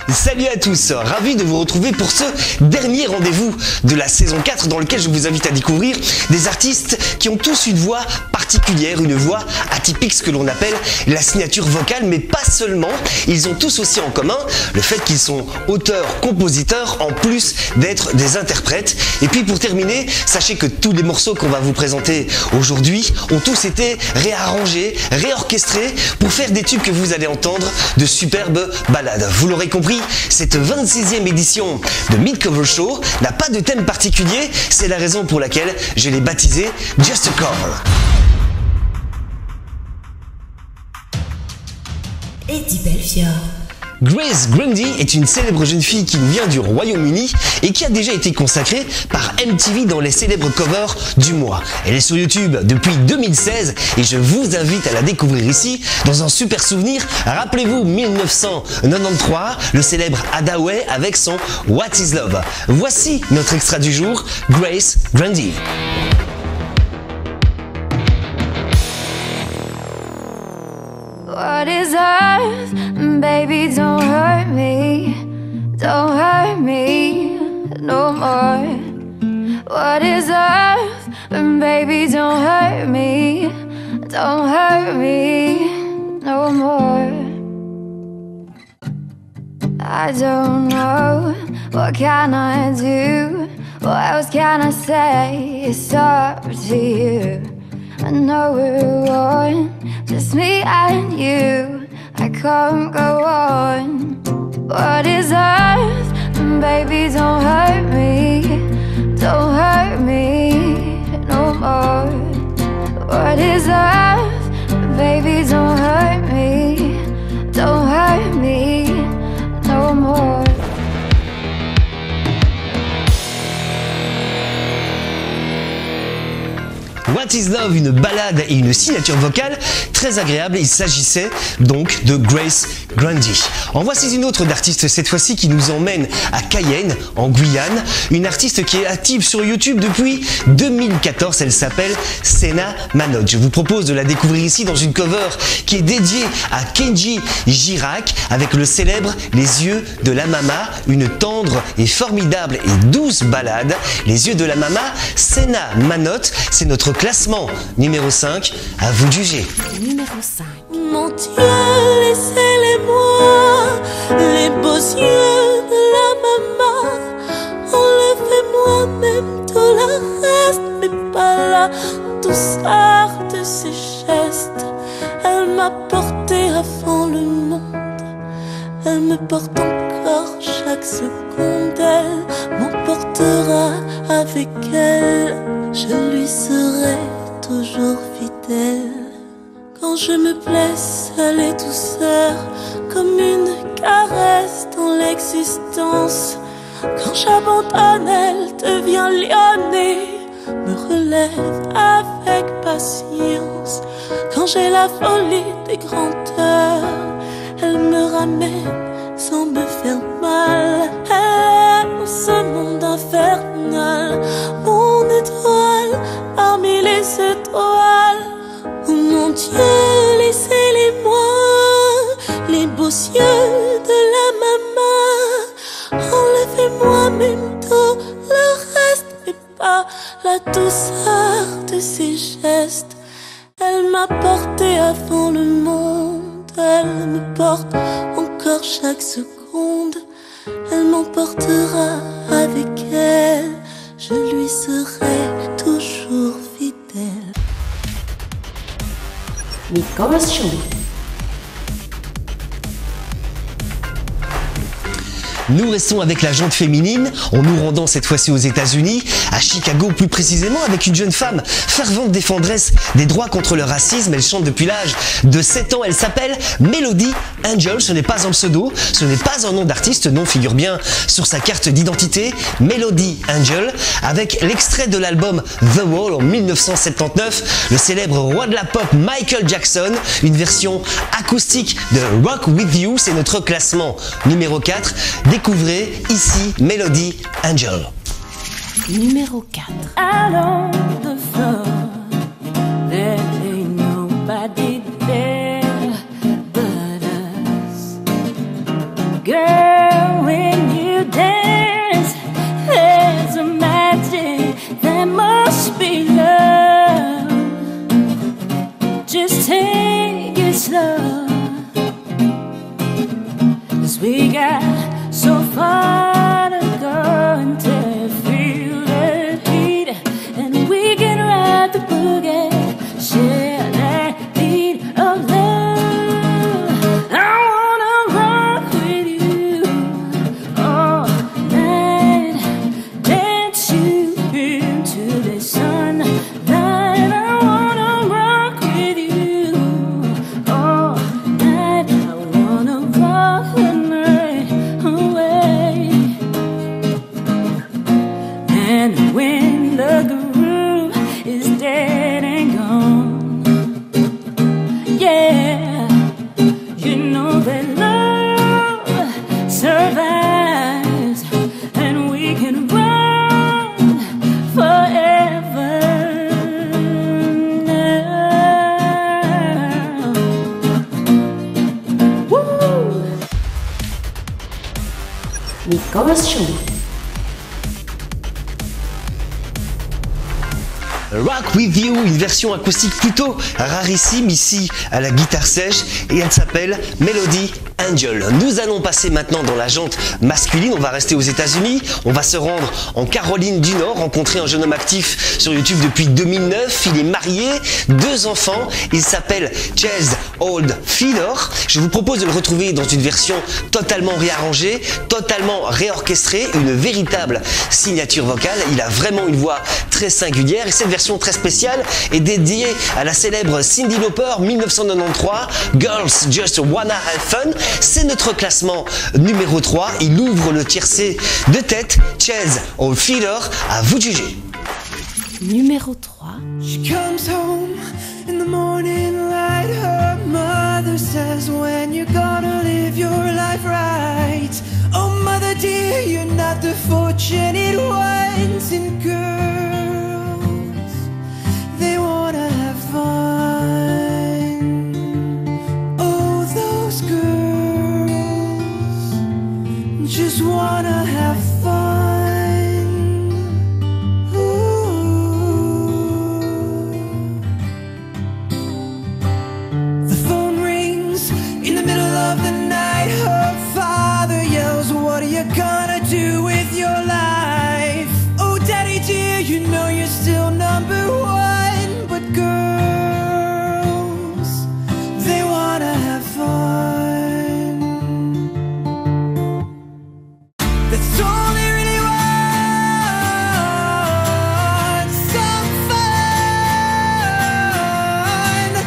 Salut à tous, ravi de vous retrouver pour ce dernier rendez-vous de la saison 4 dans lequel je vous invite à découvrir des artistes qui ont tous une voix particulière, une voix atypique, ce que l'on appelle la signature vocale, mais pas seulement, ils ont tous aussi en commun le fait qu'ils sont auteurs, compositeurs, en plus d'être des interprètes. Et puis pour terminer, sachez que tous les morceaux qu'on va vous présenter aujourd'hui ont tous été réarrangés, réorchestrés pour faire des tubes que vous allez entendre, de superbes ballades. Vous l'aurez compris, cette 26e édition de Mid Cover Show n'a pas de thème particulier, c'est la raison pour laquelle je l'ai baptisé Just a Call. Eddie Belfiore. Grace Grundy est une célèbre jeune fille qui vient du Royaume-Uni et qui a déjà été consacrée par MTV dans les célèbres covers du mois. Elle est sur YouTube depuis 2016 et je vous invite à la découvrir ici dans un super souvenir. Rappelez-vous 1993, le célèbre Hadaway avec son What is Love. Voici notre extrait du jour, Grace Grundy. What is earth? Baby, don't hurt me. Don't hurt me no more. What is earth? Baby, don't hurt me. Don't hurt me no more. I don't know, what can I do? What else can I say? It's up to you. I know we're one, just me and you. I can't go on. What is earth? Baby, don't hurt me. Don't hurt me no more. What is earth? Baby, don't hurt me. Don't hurt me no more. What is Love, une ballade et une signature vocale très agréable. Il s'agissait donc de Grace Grundy. En voici une autre d'artiste, cette fois-ci qui nous emmène à Cayenne, en Guyane. Une artiste qui est active sur YouTube depuis 2014. Elle s'appelle Sena Manoj. Je vous propose de la découvrir ici dans une cover qui est dédiée à Kenji Girac avec le célèbre Les yeux de la Mama, une tendre et formidable et douce ballade. Les yeux de la Mama, Sena Manoj, c'est notre classement numéro 5, à vous de juger. Numéro 5. Mon Dieu, laissez-les-moi, les beaux yeux de la maman. Enlevez-moi même tout le reste, mais pas la douceur de ses gestes. Elle m'a porté avant le monde, elle me porte encore chaque seconde. Elle m'emportera avec elle, je lui serai toujours fidèle. Quand je me blesse, elle est douceur, comme une caresse dans l'existence. Quand j'abandonne, elle devient lyonnée, me relève avec patience. Quand j'ai la folie des grandeurs, elle me ramène sans me faire mal. Elle est dans ce monde infernal, mon étoile parmi les étoiles. Oh mon Dieu, laissez-les-moi, les beaux yeux de la maman. Enlevez-moi même tout le reste, mais pas la douceur de ses gestes. Elle m'a porté avant le monde, elle me porte encore chaque seconde. Elle m'emportera avec elle, je lui serai toujours fidèle. Mid Cover Show. Nous restons avec la jante féminine, en nous rendant cette fois-ci aux États-Unis, à Chicago plus précisément, avec une jeune femme fervente défendresse des droits contre le racisme. Elle chante depuis l'âge de 7 ans. Elle s'appelle Melody Angel. Ce n'est pas un pseudo, ce n'est pas un nom d'artiste, non, figure bien sur sa carte d'identité. Melody Angel, avec l'extrait de l'album The Wall en 1979, le célèbre roi de la pop Michael Jackson, une version acoustique de Rock With You. C'est notre classement numéro 4. Découvrez ici Melody Angel. Numéro 4. Out on the floor, there ain't nobody there but us. Girl, when you dance, there's a magic that must be love. Just take it slow, 'cause we got so far to go until feel the heat, and we can ride the boogie, share that beat of love. I wanna rock with you all night, dance you into the sunlight. I wanna rock with you all night. I wanna rock the night away. And when the groove is dead and gone, yeah, you know that love survives, and we can run forever now. Woo! Nicolas Show. Rock With You, une version acoustique plutôt rarissime ici à la guitare sèche, et elle s'appelle Melody Angel. Nous allons passer maintenant dans la jante masculine. On va rester aux États-Unis, on va se rendre en Caroline du Nord, rencontrer un jeune homme actif sur YouTube depuis 2009. Il est marié, 2 enfants, il s'appelle Chaz Old Fedor. Je vous propose de le retrouver dans une version totalement réarrangée, totalement réorchestrée, une véritable signature vocale. Il a vraiment une voix très singulière, et cette version très spéciale est dédiée à la célèbre Cyndi Lauper 1993, Girls Just Wanna Have Fun. C'est notre classement numéro 3. Il ouvre le tiercé de tête. Chaz Old Fedor, à vous de juger. Numéro 3. She comes home in the morning light. Her mother says, when you're gonna live your life right. Oh mother dear, you're not the fortunate ones. And girls, they wanna have fun. Oh, those girls just wanna have fun. Ooh. The phone rings in the middle of the night. Her father yells, what are you gonna do with your life? Oh daddy dear, you know you're still number one. But girls, they wanna have fun. That's all they really want, some fun.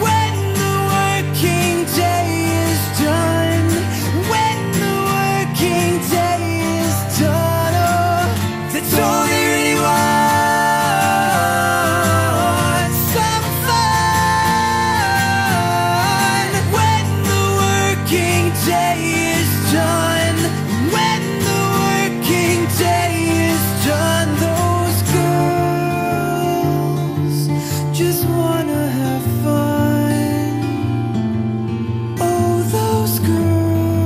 When the working day is done, when the working day is done, oh, that's all they really want, some fun. When the working day is done, when the working day is done, those girls just wanna have fun. Oh, those girls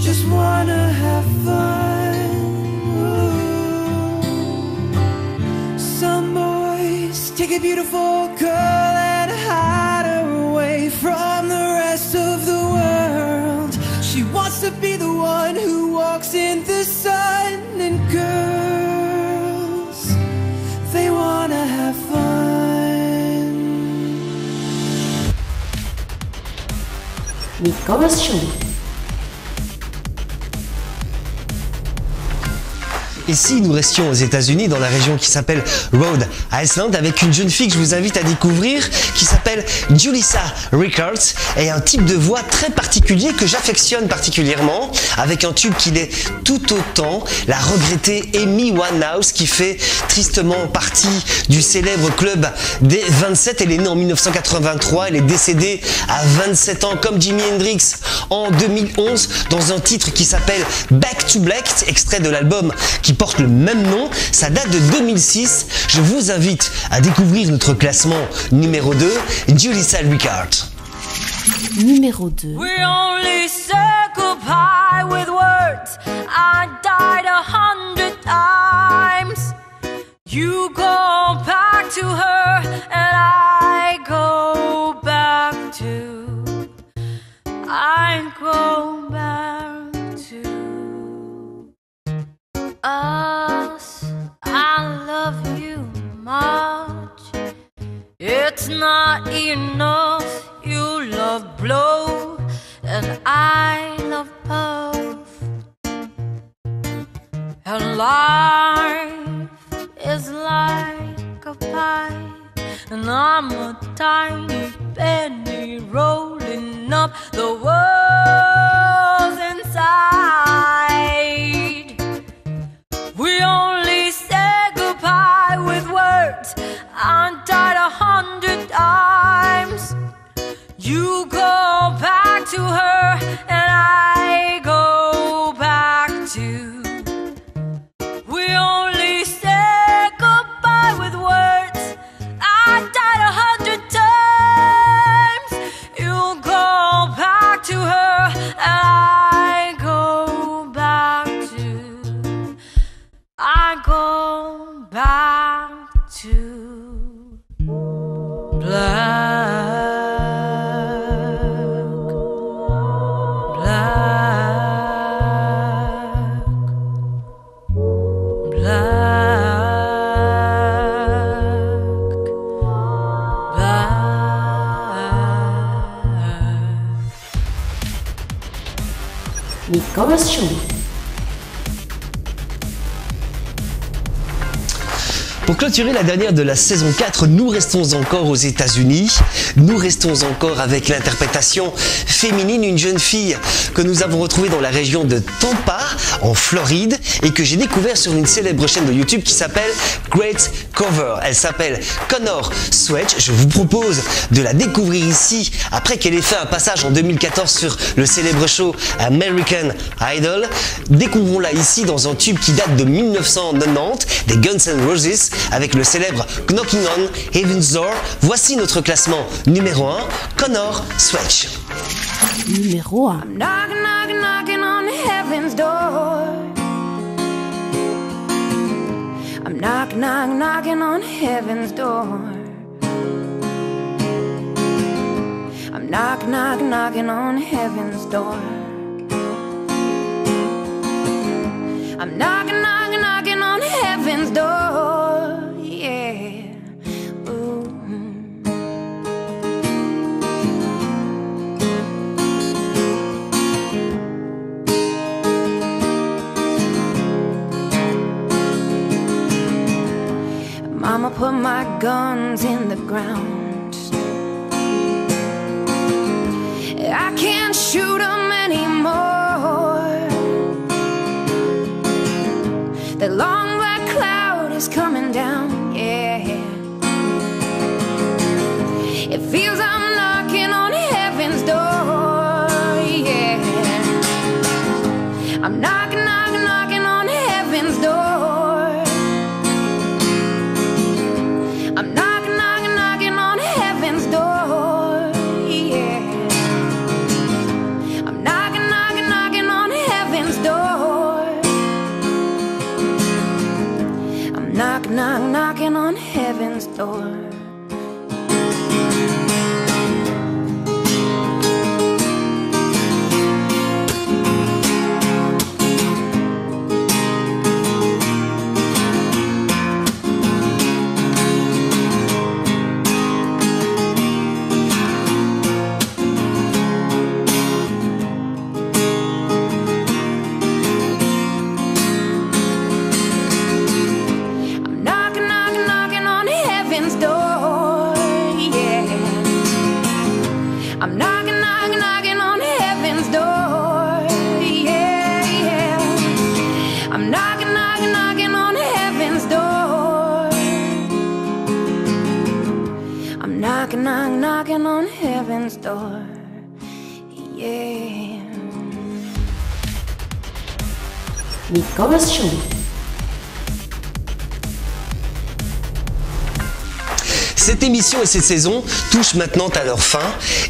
just wanna have fun. Ooh. Some boys take a beautiful girl and hide her away from the rest of the world. She wants to be the one who walks in the sun. And girls, they wanna have fun. Nicolas Show. Et si nous restions aux États-Unis, dans la région qui s'appelle Rhode Island, avec une jeune fille que je vous invite à découvrir, qui s'appelle Julissa Rickards, et un type de voix très particulier que j'affectionne particulièrement, avec un tube qui l'est tout autant, la regrettée Amy Winehouse, qui fait tristement partie du célèbre club des 27. Elle est née en 1983, elle est décédée à 27 ans, comme Jimi Hendrix en 2011, dans un titre qui s'appelle Back to Black, extrait de l'album qui porte le même nom. Ça date de 2006. Je vous invite à découvrir notre classement numéro 2, Julissa Rickards. Numéro 2. We only say goodbye with words. I died 100 times. You go back to her and I go back to. I go back to us. I love you much. It's not enough. You love blow and I love puff. And life is like a pie, and I'm a tiny penny rolling up the walls inside. We only say goodbye with words. I died 100 times. You go back to her and I go back to. We only say goodbye with words. I died 100 times. You go back to her and I go back to. I go back to black. Nicolas Show. Pour clôturer la dernière de la saison 4, nous restons encore aux États-Unis. Nous restons encore avec l'interprétation féminine, une jeune fille que nous avons retrouvée dans la région de Tampa, en Floride, et que j'ai découvert sur une célèbre chaîne de YouTube qui s'appelle Great Cover. Elle s'appelle Connor Swetch. Je vous propose de la découvrir ici, après qu'elle ait fait un passage en 2014 sur le célèbre show American Idol. Découvrons-la ici dans un tube qui date de 1990, des Guns N' Roses, avec le célèbre Knocking on Heaven's Door. Voici notre classement numéro 1, Connor Swetch. Numéro 1. I'm knocking, knocking, knocking on heaven's door. I'm knocking, knocking, knocking on heaven's door. I'm knocking, knocking, knocking on heaven's door. I'm knocking, knocking, knocking on heaven's door. Yeah. Ooh. Mama put my guns in the ground. I can't shoot them anymore. The long black cloud is coming down, yeah. It feels I'm knocking on heaven's door, yeah. I'm knocking, knocking, knocking on heaven's door. I'm knocking, knocking, knocking on heaven's door, yeah. I'm knocking, knocking, knocking on heaven's door. I'm knocking, knocking, knocking on heaven's door. I'm knocking, knocking on heaven's door. Yeah. Nicolas Show. Cette émission et cette saison touchent maintenant à leur fin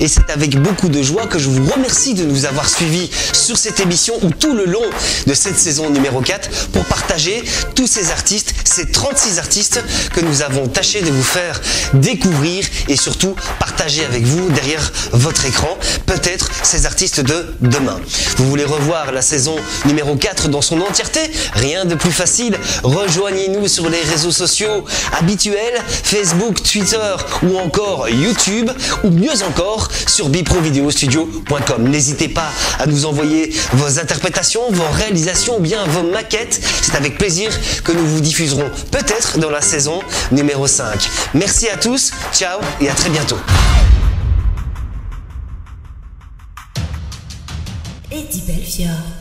et c'est avec beaucoup de joie que je vous remercie de nous avoir suivis sur cette émission ou tout le long de cette saison numéro 4 pour partager tous ces artistes, ces 36 artistes que nous avons tâché de vous faire découvrir et surtout partager avec vous derrière votre écran, peut-être ces artistes de demain. Vous voulez revoir la saison numéro 4 dans son entièreté? Rien de plus facile, rejoignez-nous sur les réseaux sociaux habituels, Facebook, Twitter ou encore YouTube ou mieux encore sur biprovideostudio.com. N'hésitez pas à nous envoyer vos interprétations, vos réalisations ou bien vos maquettes. C'est avec plaisir que nous vous diffuserons peut-être dans la saison numéro 5. Merci à tous, ciao et à très bientôt. Eddie Belfiore.